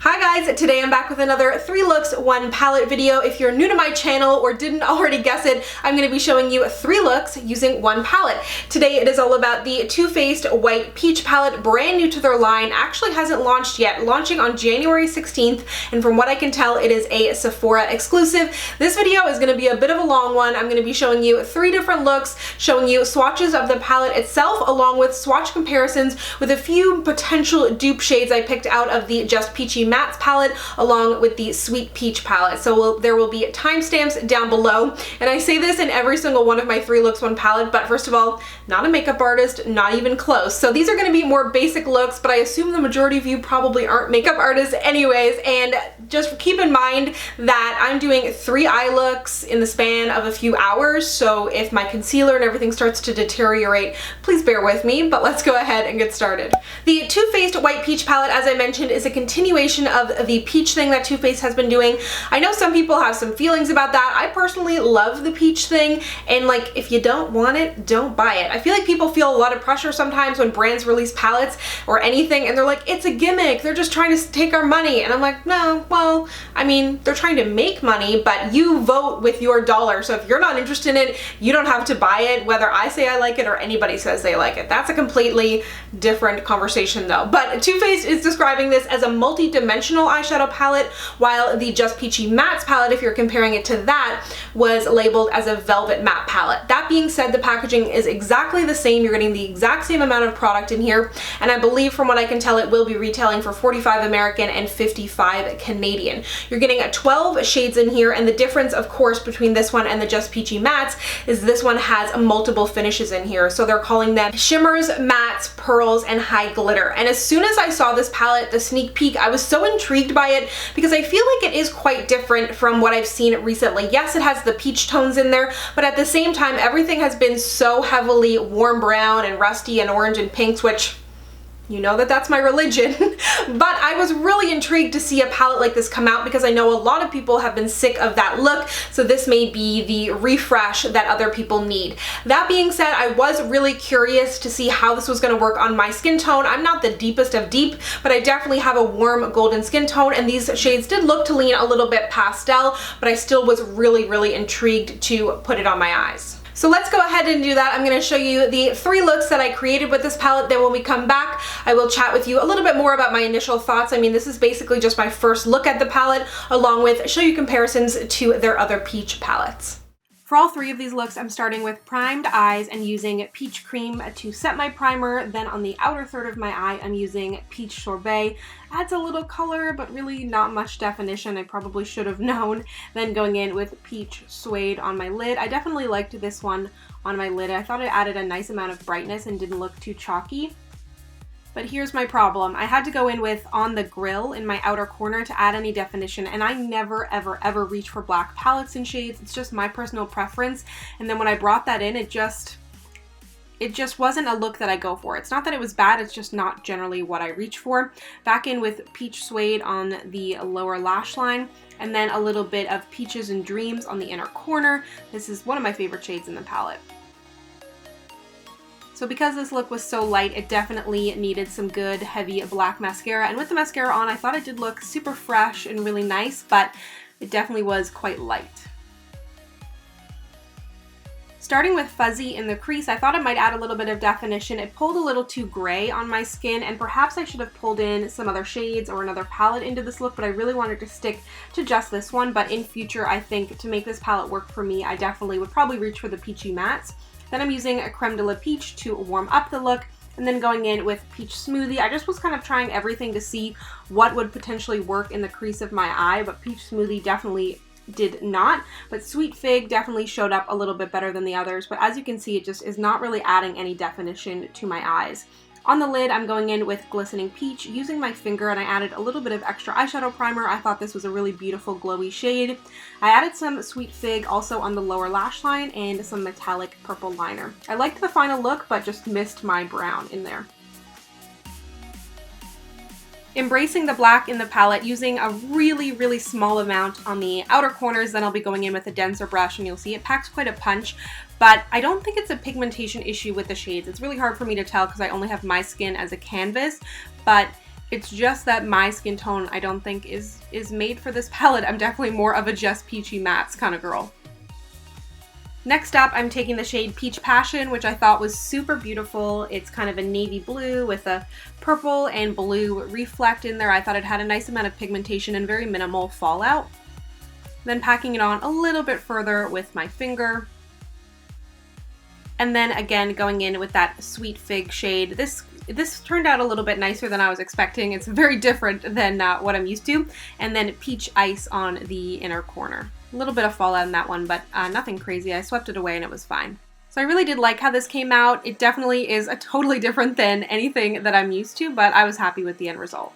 Hi guys, today I'm back with another 3 looks, 1 palette video. If you're new to my channel or didn't already guess it, I'm going to be showing you 3 looks using 1 palette. Today it is all about the Too Faced White Peach palette, brand new to their line, actually hasn't launched yet, launching on January 16th, and from what I can tell it is a Sephora exclusive. This video is going to be a bit of a long one. I'm going to be showing you 3 different looks, showing you swatches of the palette itself along with swatch comparisons with a few potential dupe shades I picked out of the Just Peachy Mattes palette along with the Sweet Peach palette. So there will be timestamps down below, and I say this in every single one of my 3 looks 1 palette, but first of all, not a makeup artist, not even close. So these are going to be more basic looks, but I assume the majority of you probably aren't makeup artists anyways, and just keep in mind that I'm doing 3 eye looks in the span of a few hours, so if my concealer and everything starts to deteriorate, please bear with me, but let's go ahead and get started. The Too Faced White Peach palette, as I mentioned, is a continuation of the peach thing that Too Faced has been doing. I know some people have some feelings about that. I personally love the peach thing, and like, if you don't want it, don't buy it. I feel like people feel a lot of pressure sometimes when brands release palettes or anything, and they're like, it's a gimmick, they're just trying to take our money, and I'm like, no, well, I mean, they're trying to make money, but you vote with your dollar, so if you're not interested in it, you don't have to buy it, whether I say I like it or anybody says they like it. That's a completely different conversation though. But Too Faced is describing this as a multi-dimensional eyeshadow palette, while the Just Peachy Mattes palette, if you're comparing it to that, was labeled as a velvet matte palette. That being said, the packaging is exactly the same. You're getting the exact same amount of product in here, and I believe from what I can tell it will be retailing for $45 American and $55 Canadian. You're getting 12 shades in here, and the difference of course between this one and the Just Peachy Mattes is this one has multiple finishes in here. So they're calling them shimmers, mattes, pearls, and high glitter. And as soon as I saw this palette, the sneak peek, I was so intrigued by it because I feel like it is quite different from what I've seen recently. Yes, it has the peach tones in there, but at the same time everything has been so heavily warm brown and rusty and orange and pinks, which you know that that's my religion. But I was really intrigued to see a palette like this come out because I know a lot of people have been sick of that look, so this may be the refresh that other people need. That being said, I was really curious to see how this was going to work on my skin tone. I'm not the deepest of deep, but I definitely have a warm golden skin tone, and these shades did look to lean a little bit pastel, but I still was really intrigued to put it on my eyes. So let's go ahead and do that. I'm going to show you the 3 looks that I created with this palette. Then when we come back, I will chat with you a little bit more about my initial thoughts. I mean, this is basically just my first look at the palette, along with show you comparisons to their other peach palettes. For all 3 of these looks, I'm starting with primed eyes and using peach cream to set my primer. Then on the outer third of my eye, I'm using peach sorbet. Adds a little color, but really not much definition. I probably should have known. Then going in with peach suede on my lid. I definitely liked this one on my lid. I thought it added a nice amount of brightness and didn't look too chalky. But here's my problem. I had to go in with On the Grill in my outer corner to add any definition, and I never ever reach for black palettes and shades. It's just my personal preference. And then when I brought that in, it just wasn't a look that I go for. It's not that it was bad, it's just not generally what I reach for. Back in with peach suede on the lower lash line, and then a little bit of Peaches and Dreams on the inner corner. This is one of my favorite shades in the palette. So because this look was so light, it definitely needed some good heavy black mascara, and with the mascara on, I thought it did look super fresh and really nice, but it definitely was quite light. Starting with Fuzzy in the crease, I thought it might add a little bit of definition. It pulled a little too gray on my skin, and perhaps I should have pulled in some other shades or another palette into this look, but I really wanted to stick to just this one. But in future, I think to make this palette work for me, I definitely would probably reach for the Peachy Mattes. Then I'm using a Creme de la Peach to warm up the look, and then going in with Peach Smoothie. I just was kind of trying everything to see what would potentially work in the crease of my eye, but Peach Smoothie definitely did not. But Sweet Fig definitely showed up a little bit better than the others, but as you can see, it just is not really adding any definition to my eyes. On the lid, I'm going in with Glistening Peach using my finger, and I added a little bit of extra eyeshadow primer. I thought this was a really beautiful glowy shade. I added some Sweet Fig also on the lower lash line and some metallic purple liner. I liked the final look, but just missed my brown in there. Embracing the black in the palette, using a really small amount on the outer corners. Then I'll be going in with a denser brush, and you'll see it packs quite a punch, but I don't think it's a pigmentation issue with the shades. It's really hard for me to tell because I only have my skin as a canvas, but It's just that my skin tone I don't think is made for this palette. I'm definitely more of a just peachy mattes kind of girl. Next up, I'm taking the shade Peach Passion, which I thought was super beautiful. It's kind of a navy blue with a purple and blue reflect in there. I thought it had a nice amount of pigmentation and very minimal fallout. Then packing it on a little bit further with my finger. And then again, going in with that Sweet Fig shade. This turned out a little bit nicer than I was expecting. It's very different than what I'm used to. And then Peach Ice on the inner corner. A little bit of fallout in that one, but nothing crazy. I swept it away and it was fine. So I really did like how this came out. It definitely is a totally different than anything that I'm used to, but I was happy with the end result.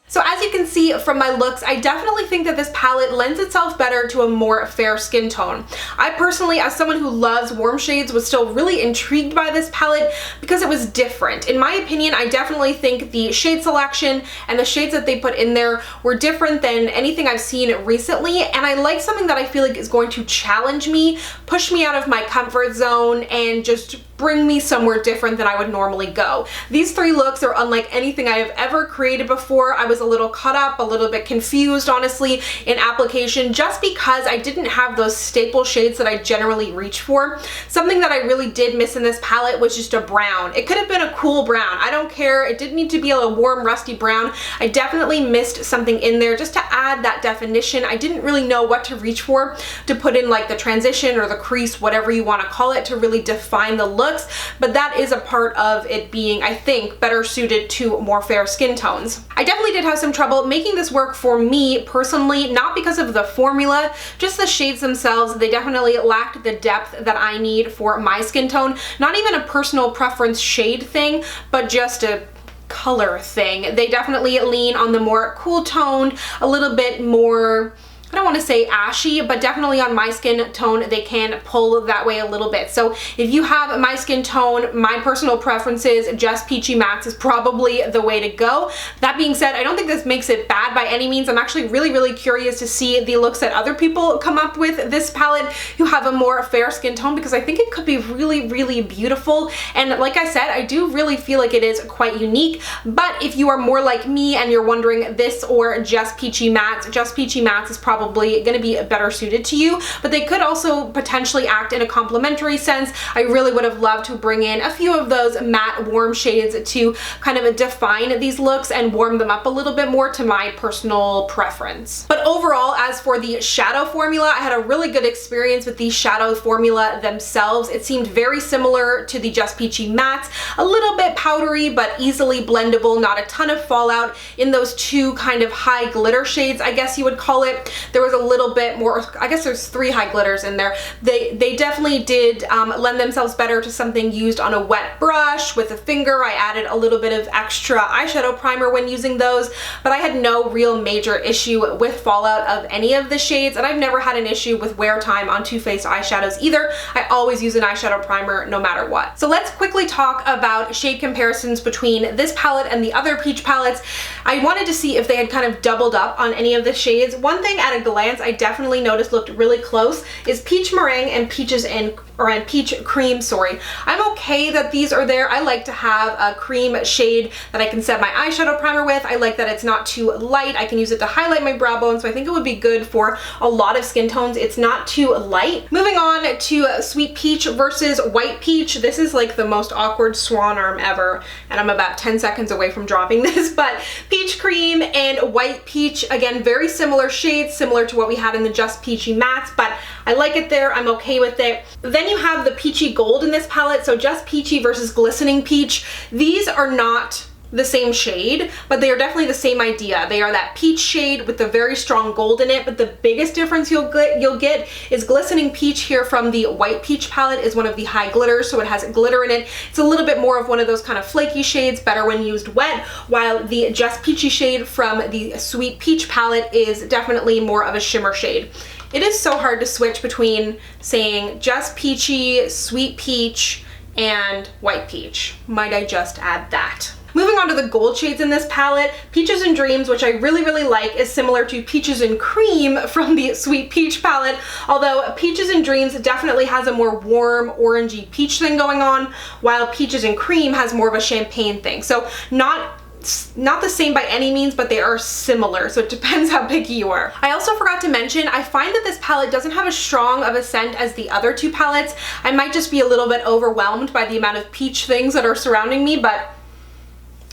So as you can see from my looks, I definitely think that this palette lends itself better to a more fair skin tone. I personally, as someone who loves warm shades, was still really intrigued by this palette because it was different. In my opinion, I definitely think the shade selection and the shades that they put in there were different than anything I've seen recently, and I like something that I feel like is going to challenge me, push me out of my comfort zone, and just bring me somewhere different than I would normally go. These three looks are unlike anything I have ever created before. I was a little caught up, a little bit confused, honestly, in application, just because I didn't have those staple shades that I generally reach for. Something that I really did miss in this palette was just a brown. It could have been a cool brown. I don't care. It didn't need to be a warm, rusty brown. I definitely missed something in there just to add that definition. I didn't really know what to reach for to put in like the transition or the crease, whatever you want to call it, to really define the look. But that is a part of it being, I think, better suited to more fair skin tones. I definitely did have some trouble making this work for me personally, not because of the formula, just the shades themselves. They definitely lacked the depth that I need for my skin tone. Not even a personal preference shade thing, but just a color thing. They definitely lean on the more cool toned, a little bit more, I don't want to say ashy, but definitely on my skin tone, they can pull that way a little bit. So if you have my skin tone, my personal preferences, just peachy mattes is probably the way to go. That being said, I don't think this makes it bad by any means. I'm actually really, really curious to see the looks that other people come up with this palette who have a more fair skin tone, because I think it could be really, really beautiful. And like I said, I do really feel like it is quite unique. But if you are more like me and you're wondering this or just peachy mattes is probably going to be better suited to you, but they could also potentially act in a complementary sense. I really would have loved to bring in a few of those matte warm shades to kind of define these looks and warm them up a little bit more to my personal preference. But overall, as for the shadow formula, I had a really good experience with the shadow formula themselves. It seemed very similar to the Just Peachy mattes, a little bit powdery but easily blendable, not a ton of fallout in those two kind of high glitter shades, I guess you would call it. There was a little bit more, I guess there's 3 high glitters in there. They definitely did lend themselves better to something used on a wet brush with a finger. I added a little bit of extra eyeshadow primer when using those, but I had no real major issue with fallout of any of the shades, and I've never had an issue with wear time on Too Faced eyeshadows either. I always use an eyeshadow primer no matter what. So let's quickly talk about shade comparisons between this palette and the other peach palettes. I wanted to see if they had kind of doubled up on any of the shades. One thing at a glance I definitely noticed looked really close is Peach Meringue and Peach Cream, sorry. I'm okay that these are there. I like to have a cream shade that I can set my eyeshadow primer with. I like that it's not too light. I can use it to highlight my brow bone, so I think it would be good for a lot of skin tones. It's not too light. Moving on to Sweet Peach versus White Peach. This is like the most awkward swan arm ever, and I'm about 10 seconds away from dropping this, but Peach Cream and White Peach, again, very similar shades, similar to what we had in the Just Peachy mattes, but I like it there. I'm okay with it. Then you have the Peachy Gold in this palette, so Just Peachy versus Glistening Peach. These are not the same shade, but they are definitely the same idea. They are that peach shade with the very strong gold in it, but the biggest difference you'll get is Glistening Peach here from the White Peach palette is one of the high glitters, so it has glitter in it. It's a little bit more of one of those kind of flaky shades, better when used wet, while the Just Peachy shade from the Sweet Peach palette is definitely more of a shimmer shade. It is so hard to switch between saying Just Peachy, Sweet Peach, and White Peach. Might I just add that? Moving on to the gold shades in this palette, Peaches and Dreams, which I really, really like, is similar to Peaches and Cream from the Sweet Peach palette, although Peaches and Dreams definitely has a more warm orangey peach thing going on, while Peaches and Cream has more of a champagne thing. So not the same by any means, but they are similar, so it depends how picky you are. I also forgot to mention, I find that this palette doesn't have as strong of a scent as the other two palettes. I might just be a little bit overwhelmed by the amount of peach things that are surrounding me, but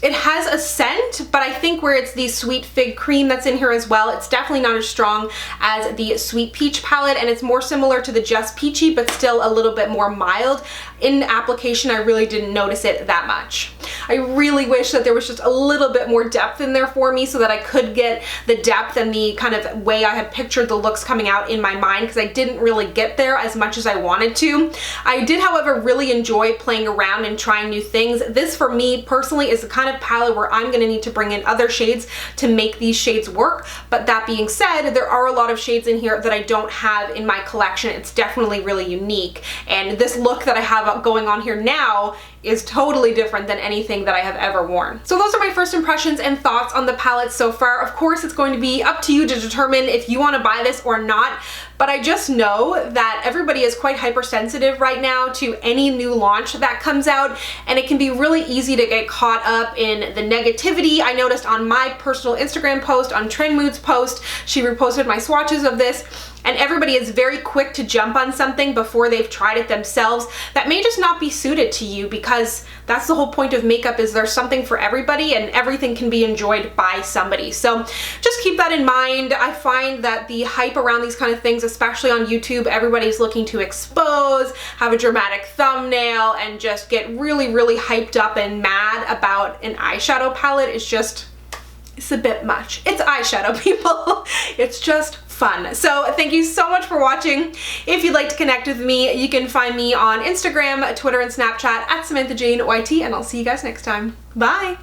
it has a scent, but I think where it's the Sweet Fig Cream that's in here as well, it's definitely not as strong as the Sweet Peach palette, and it's more similar to the Just Peachy, but still a little bit more mild. In application, I really didn't notice it that much. I really wish that there was just a little bit more depth in there for me so that I could get the depth and the kind of way I had pictured the looks coming out in my mind, because I didn't really get there as much as I wanted to. I did, however, really enjoy playing around and trying new things. This, for me personally, is the kind of palette where I'm going to need to bring in other shades to make these shades work. But that being said, there are a lot of shades in here that I don't have in my collection. It's definitely really unique, and this look that I have going on here now is totally different than anything that I have ever worn. So those are my first impressions and thoughts on the palette so far. Of course, it's going to be up to you to determine if you want to buy this or not, but I just know that everybody is quite hypersensitive right now to any new launch that comes out, and it can be really easy to get caught up in the negativity. I noticed on my personal Instagram post, on Trend Mood's post, she reposted my swatches of this, and everybody is very quick to jump on something before they've tried it themselves that may just not be suited to you, because that's the whole point of makeup, is there's something for everybody and everything can be enjoyed by somebody. So just keep that in mind. I find that the hype around these kind of things, especially on YouTube, everybody's looking to expose, have a dramatic thumbnail, and just get really, really hyped up and mad about an eyeshadow palette. It's a bit much. It's eyeshadow, people. It's just fun. So thank you so much for watching. If you'd like to connect with me, you can find me on Instagram, Twitter, and Snapchat at SamanthaJaneYT, and I'll see you guys next time. Bye!